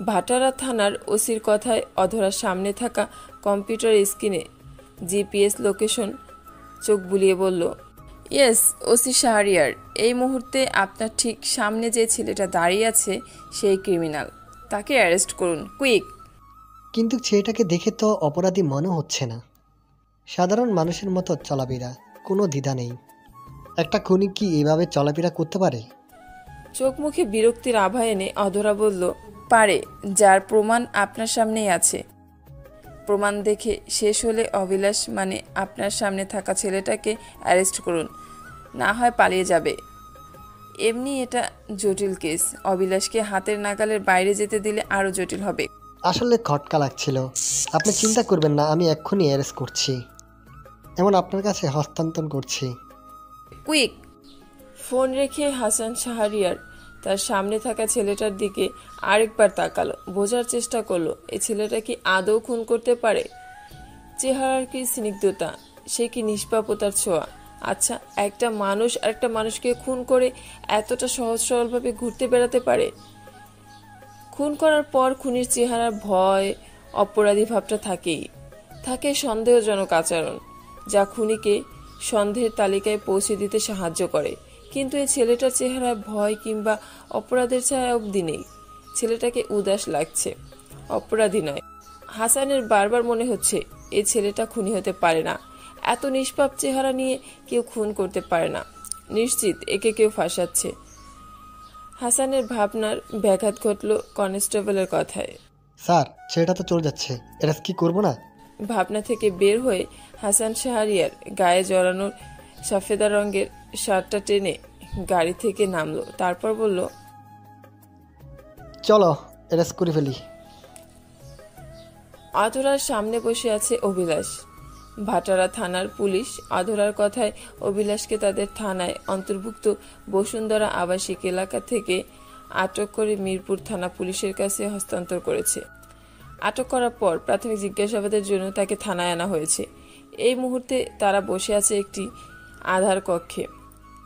ভাটারা থানার ওসির কথায় অধরার সামনে থাকা কম্পিউটার স্ক্রিনে জিপিএস লোকেশন চোখ বুলিয়ে বলল, ইয়েস ওসি শাহরিয়ার, এই মুহূর্তে আপনার ঠিক সামনে যে ছেলেটা দাঁড়িয়ে আছে সেই ক্রিমিনাল, তাকে অ্যারেস্ট করুন, কুইক। কিন্তু ছেলেটাকে দেখে তো অপরাধী মনে হচ্ছে না। সাধারণ মানুষের মতো চলাফেরা, কোনো দ্বিধা নেই। একটা খুনি কি এভাবে চলাফেরা করতে পারে? চোখ মুখে বিরক্তির আভা এনে অধরা বলল, পারে, যার প্রমাণ আপনার সামনেই আছে। প্রমাণ দেখে শেষ হলে অভিলাষ মানে আপনার সামনে থাকা ছেলেটাকে অ্যারেস্ট করুন, না হয় পালিয়ে যাবে। এমনি এটা জটিল কেস, অভিলাষকে হাতের নাগালের বাইরে যেতে দিলে আরও জটিল হবে। আসলে খটকা লাগছিল। আপনি চিন্তা করবেন না, আমি এক্ষুনি অ্যারেস্ট করছি, এমন আপনার কাছে হস্তান্তর করছি। কুইক। ফোন রেখে হাসান শাহরিয়ার তার সামনে থাকা ছেলেটার দিকে আরেকবার তাকালো, বোঝার চেষ্টা করলো এই ছেলেটা কি আদৌ খুন করতে পারে। চেহারার কি স্নিগ্ধতা, সে কি নিষ্পাপতার ছোঁয়া। আচ্ছা, একটা মানুষ আরেকটা মানুষকে খুন করে এতটা সহজ সরলভাবে ঘুরতে বেড়াতে পারে? খুন করার পর খুনির চেহারার ভয়, অপরাধী ভাবটা থাকেই, থাকে সন্দেহজনক আচরণ, যা খুনিকে সন্দেহের তালিকায় পৌঁছে দিতে সাহায্য করে। কিন্তু এই ছেলেটার চেহারায় ভয় কিংবা অপরাধের ছায়া অবধি নেই। ছেলেটাকে উদাস লাগছে, অপরাধী নয়। হাসানের বারবার মনে হচ্ছে এই ছেলেটা খুনি হতে পারে না। এত নিষ্পাপ চেহারা নিয়ে কেউ খুন করতে পারে না, নিশ্চিত একে কেউ ফাঁসাচ্ছে। হাসানের ভাবনার ব্যাঘাত ঘটল কনস্টেবলের কথায়। স্যার, ছেলেটা তো চলে যাচ্ছে, অ্যারেস্ট কি করবো না? ভাবনা থেকে বের হয়ে হাসান শাহরিয়ার গায়ে জড়ানোর সফেদা রঙের শার্টটা টেনে গাড়ি থেকে নামলো। তারপর বলল, চলো অ্যারেস্ট করে ফেলি। অধরার সামনে বসে আছে অভিলাষ। ভাটারা থানার পুলিশ অধরার কথায় অভিলাষকে তাদের থানায় অন্তর্ভুক্ত বসুন্ধরা আবাসিক এলাকা থেকে আটক করে মিরপুর থানা পুলিশের কাছে হস্তান্তর করেছে। আটক করার পর প্রাথমিক জিজ্ঞাসাবাদের জন্য তাকে থানায় আনা হয়েছে। এই মুহূর্তে তারা বসে আছে একটি আধার কক্ষে।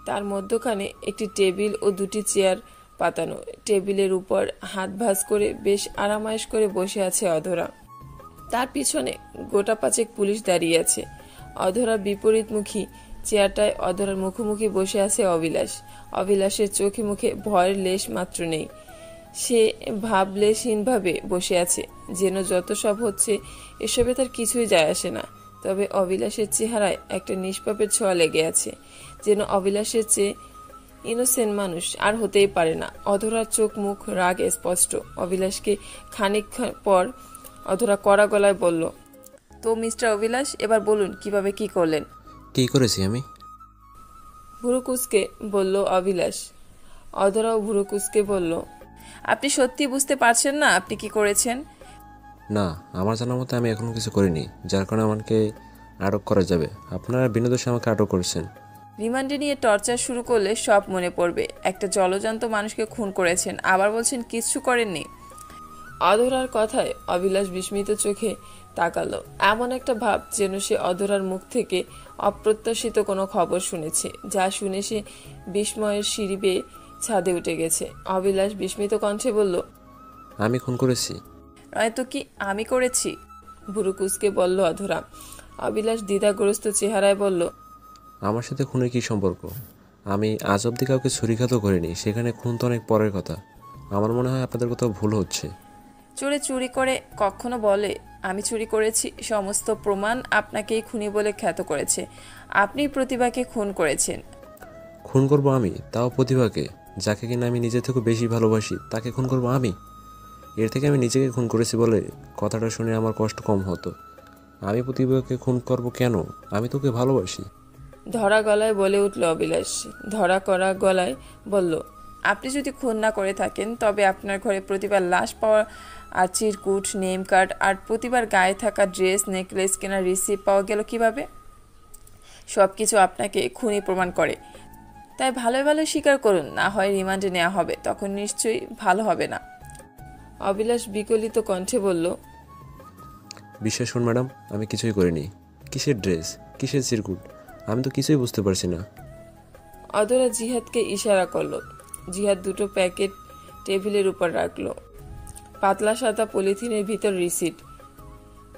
তার মধ্যখানে একটি টেবিল ও দুটি চেয়ার পাতানো। টেবিলের উপর হাত ভাঁজ করে বেশ আরামায়েশ করে বসে আছে অধরা। তার পিছনে গোটা পাঁচেক পুলিশ দাঁড়িয়ে আছে। অধরার বিপরীতমুখী চেয়ারটায় অধরার মুখোমুখি বসে আছে অভিলাষ। অভিলাষের চোখে মুখে ভয়ের লেশ মাত্র নেই। সে ভাবলেশহীনভাবে বসে আছে, যেন যত সব হচ্ছে এসবে তার কিছুই যায় আসে না। তবে অভিলাষের চেহারায় একটা নিষ্পাপের ছোঁয়া লেগে আছে, যেন অভিলাষের চেয়ে ইনোসেন্ট মানুষ আর হতেই পারে না। অধরার চোখ মুখ রাগ স্পষ্ট। অভিলাষকে খানিক পর অধরা কড়া গলায় বলল, তো মিস্টার অভিলাষ, এবার বলুন কিভাবে কি করলেন? কি করেছি আমি? ভুরুকুসকে বলল অভিলাষ। অধরাও ভুরুকুসকে বলল, আপনি সত্যি বুঝতে পারছেন না আপনি কি করেছেন? না, আমার জানার মতে আমি এখনো কিছু করিনি, যার কারণে আমাকে আটক করা যাবে। আপনারা বিনা দোষে আমাকে আটক করেছেন। রিমান্ডে নিয়ে টর্চার শুরু করলে সব মনে পড়বে। একটা জলজান্ত মানুষকে খুন করেছেন, আবার বলছেন কিচ্ছু করেননি। অধরার কথায় অভিলাষ বিস্মিত চোখে তাকালো। এমন একটা ভাব যেন সে অধরার মুখ থেকে অপ্রত্যাশিত কোনো খবর শুনেছে, যা শুনে সে বিস্ময়ের সিঁড়ি বেয়ে ছাদে উঠে গেছে। অভিলাষ বিস্মিত কণ্ঠে বলল, আমি খুন করেছি? নয়তো কি আমি করেছি? ভুরুকুসকে বলল অধরা। অভিলাষ দ্বিধাগ্রস্ত চেহারায় বলল, আমার সাথে খুনের কি সম্পর্ক? আমি আজ অব্দি কাউকে ছুরিঘাতও করিনি, সেখানে খুন তো অনেক পরের কথা। আমার মনে হয় আপনাদের কোথাও ভুল হচ্ছে। চোরে চুরি করে কখনো বলে আমি চুরি করেছি? সমস্ত প্রমাণ আপনাকেই খুনি বলে খ্যাত করেছে। আপনি প্রতিভাকে খুন করেছেন। খুন করব আমি? তাও প্রতিভাকে, যাকে কিনা আমি নিজে থেকে বেশি ভালোবাসি, তাকে খুন করব আমি? এর থেকে আমি নিজেকে খুন করেছি বলে কথাটা শুনে আমার কষ্ট কম হতো। আমি প্রতিভাকে খুন করব কেন? আমি তোকে ভালোবাসি। ধরা গলায় বলে উঠল অভিলাষ। ধরা করা গলায় বলল, আপনি যদি খুন না করে থাকেন তবে আপনার ঘরে প্রতিবার লাশ পাওয়া আর চিরকুট, নেম কার্ড আর প্রতিবার গায়ে থাকা ড্রেস, নেকলেস কেনার রিসিপ্ট পাওয়া গেল কিভাবে? সব কিছু আপনাকে খুনি প্রমাণ করে। তাই ভালোই ভালো স্বীকার করুন, না হয় রিমান্ডে নেওয়া হবে, তখন নিশ্চয়ই ভালো হবে না। অবিলাস বিকলিত কণ্ঠে বলল, বিশ্বাস করুন ম্যাডাম, আমি কিছুই করিনি। কিসের ড্রেস, কিসের চিরকুট, আমি তো কিছুই বুঝতে পারছি না। অধরা জিহাদকে ইশারা করলো। জিহাদ দুটো প্যাকেট টেবিলের উপর রাখলো। পাতলা সাদা পলিথিনের ভিতর রিসিট,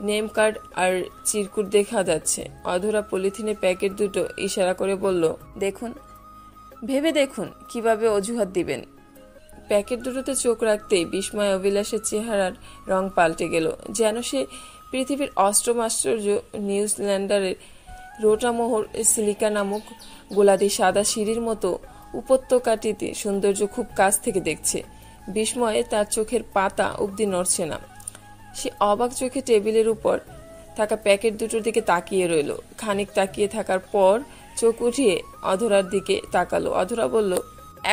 নেম কার্ড আর চিরকুট দেখা যাচ্ছে। অধরা পলিথিনের প্যাকেট দুটো ইশারা করে বলল, দেখুন, ভেবে দেখুন কিভাবে অজুহাত দিবেন। প্যাকেট দুটোতে চোখ রাখতেই বিস্ময় অবিলাসের চেহারার রং পাল্টে গেল, যেন সে পৃথিবীর অষ্টম আশ্চর্য নিউজিল্যান্ডারের রোটামোহর সিলিকা নামক গোলাদি সাদা সিঁড়ির মতো উপত্যকাটিতে সৌন্দর্য খুব কাছ থেকে দেখছে। বিস্ময়ে তার চোখের পাতা অবধি নড়ছে না। সে অবাক চোখে টেবিলের উপর থাকা প্যাকেট দুটোর দিকে তাকিয়ে রইল। খানিক তাকিয়ে থাকার পর চোখ উঠিয়ে অধরার দিকে তাকালো। অধরা বলল,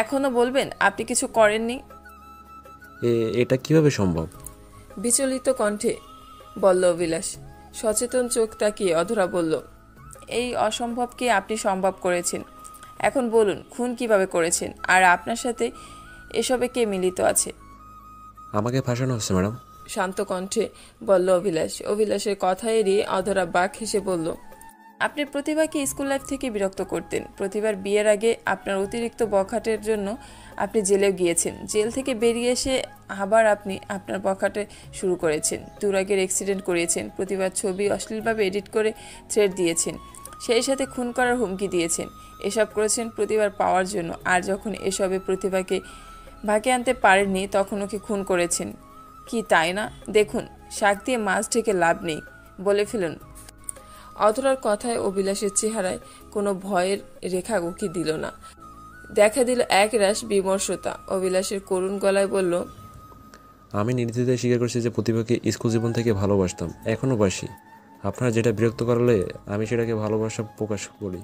এখনো বলবেন আপনি কিছু করেননি? এটা কিভাবে সম্ভব? বিচলিত কণ্ঠে বলল অবিলাস। সচেতন চোখ তাকিয়ে অধরা বলল, এই অসম্ভবকে আপনি সম্ভব করেছেন। এখন বলুন, খুন কিভাবে করেছেন আর আপনার সাথে এসবে কে মিলিত আছে? আমাকে ফাঁসানো হচ্ছে ম্যাডাম। শান্ত কণ্ঠে বলল অভিলাষ। অভিলাষের কথা এড়িয়ে অধরা বাঁক হেসে বলল, আপনি প্রতিভাকে স্কুল লাইফ থেকে বিরক্ত করতেন। প্রতিভার বিয়ের আগে আপনার অতিরিক্ত বখাটের জন্য আপনি জেলেও গিয়েছেন। জেল থেকে বেরিয়ে এসে আবার আপনি আপনার বখাটে শুরু করেছেন। তুরাগের অ্যাক্সিডেন্ট করিয়েছেন, প্রতিভার ছবি অশ্লীলভাবে এডিট করে থ্রেড দিয়েছেন, সেই সাথে খুন করার হুমকি দিয়েছেন। এসব করেছেন প্রতিভার পাওয়ার জন্য। আর যখন এসবে প্রতিভাকে ভাগে আনতে পারেননি তখন ওকে খুন করেছেন, কি তাই না? দেখুন, শাক দিয়ে মাছ ঢেকে লাভ নেই, বলে ফেলুন। অধরার কথায় অভিলাষের চেহারায় কোনো ভয়ের রেখা উকি দিল না, দেখা দিল এক রাশ বিমর্ষতা। অভিলাষের করুণ গলায় বলল, আমি নির্দ্বিধায় স্বীকার করছি যে প্রতিভাকে স্কুল জীবন থেকে ভালোবাসতাম, এখনও বাসি। আপনারা যেটা বিরক্ত করালে আমি সেটাকে ভালোবাসা প্রকাশ করি।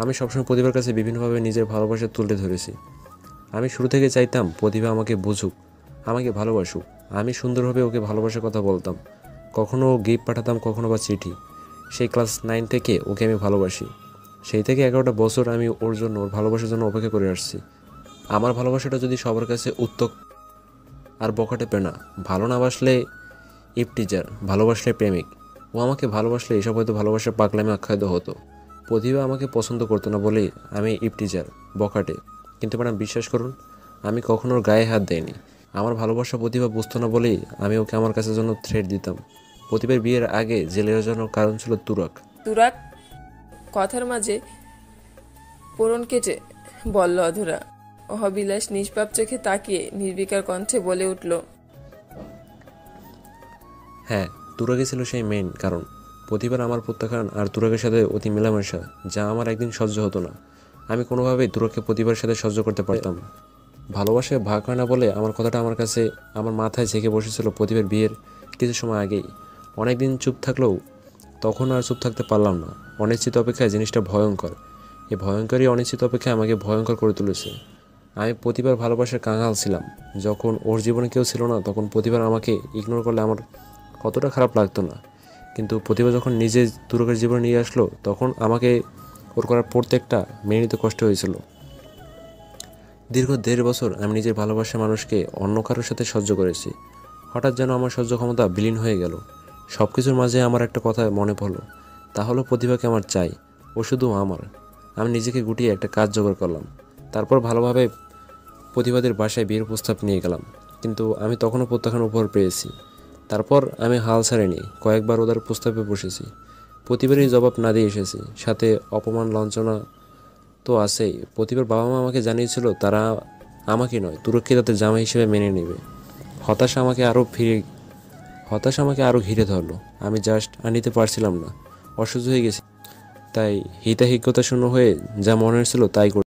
আমি সবসময় প্রতিভার কাছে বিভিন্নভাবে নিজের ভালোবাসা তুলে ধরেছি। আমি শুরু থেকে চাইতাম প্রতিভা আমাকে বুঝুক, আমাকে ভালোবাসুক। আমি সুন্দরভাবে ওকে ভালোবাসার কথা বলতাম, কখনো গিফট পাঠাতাম, কখনো বা চিঠি। সেই ক্লাস 9 থেকে ওকে আমি ভালোবাসি। সেই থেকে 11টা বছর আমি ওর জন্য, ওর ভালোবাসার জন্য অপেক্ষা করে আসছি। আমার ভালোবাসাটা যদি সবার কাছে উত্তক আর বখাটে পেনা, ভালো না বাসলে ইপটিজার, ভালোবাসলে প্রেমিক। ও আমাকে ভালোবাসলে এসব হয়তো ভালোবাসার পাগলামে আখ্যায়িত হতো। প্রতিভা আমাকে পছন্দ করতো না বলেই আমি ইপটিজার, বখাটে। কিন্তু ম্যাডাম বিশ্বাস করুন, আমি কখনো ওর গায়ে হাত দেয়নি। আমার ভালোবাসা প্রতিভা বুঝতো না বলেই আমি ওকে আমার কাছে জন্য থ্রেট দিতাম। প্রতিভার বিয়ের আগে জেলে যাওয়ার কারণ ছিল তুরাগ। তুরাগ? কথার মাঝে পোড়ন কেটে বলল অধরা। অবিলাস নিষ্পাপ চোখে তাকিয়ে নির্বিকার কণ্ঠে বলে উঠল, হ্যাঁ, তুরাগই ছিল সেই মেইন কারণ। প্রতিবার আমার প্রত্যাখ্যান আর তুরাগের সাথে অতি মেলামেশা, যা আমার একদিন সহ্য হতো না। আমি কোনোভাবেই তুরাগকে প্রতিবার সাথে সহ্য করতে পারতাম। ভালোবাসায় ভাগ হয় না বলে আমার কথাটা আমার কাছে, আমার মাথায় ঝেঁকে বসেছিল প্রতিবার বিয়ের কিছু সময় আগেই। অনেক দিন চুপ থাকলেও তখন আর চুপ থাকতে পারলাম না। অনিশ্চিত অপেক্ষায় জিনিসটা ভয়ঙ্কর। এই ভয়ঙ্করই অনিশ্চিত অপেক্ষায় আমাকে ভয়ঙ্কর করে তুলেছে। আমি প্রতিবার ভালোবাসার কাঙাল ছিলাম। যখন ওর জীবনে কেউ ছিল না তখন প্রতিবার আমাকে ইগনোর করলে আমার কতটা খারাপ লাগতো না। কিন্তু প্রতিভা যখন নিজে তুরকের জীবনে নিয়ে আসলো তখন আমাকে ওর করার প্রত্যেকটা মেনে নিতে কষ্ট হয়েছিল। দীর্ঘ 1.5 বছর আমি নিজের ভালোবাসার মানুষকে অন্য কারোর সাথে সহ্য করেছি। হঠাৎ যেন আমার সহ্য ক্ষমতা বিলীন হয়ে গেল। সব কিছুর মাঝে আমার একটা কথা মনে পড়লো, তা হলো প্রতিভাকে আমার চাই, ও শুধু আমার। আমি নিজেকে গুটিয়ে একটা কাজ জোগাড় করলাম। তারপর ভালোভাবে প্রতিবাদের বাসায় বিয়ের প্রস্তাব নিয়ে গেলাম, কিন্তু আমি তখনও প্রত্যাখ্যান উপহার পেয়েছি। তারপর আমি হাল ছাড়িনি, কয়েকবার ওদের প্রস্তাবে বসেছি, প্রতিবারই জবাব না দিয়ে এসেছি। সাথে অপমান, লাঞ্ছনা তো আছেই। প্রতিবার বাবা মা আমাকে জানিয়েছিল তারা আমাকে নয়, তুরককে তাদের জামাই হিসেবে মেনে নেবে। হতাশা আমাকে আরও ঘিরে ধরলো। আমি জাস্ট আর নিতে পারছিলাম না, অসহ্য হয়ে গেছি। তাই হিতাহিজ্ঞতা শূন্য হয়ে যা মনে হয়েছিল তাই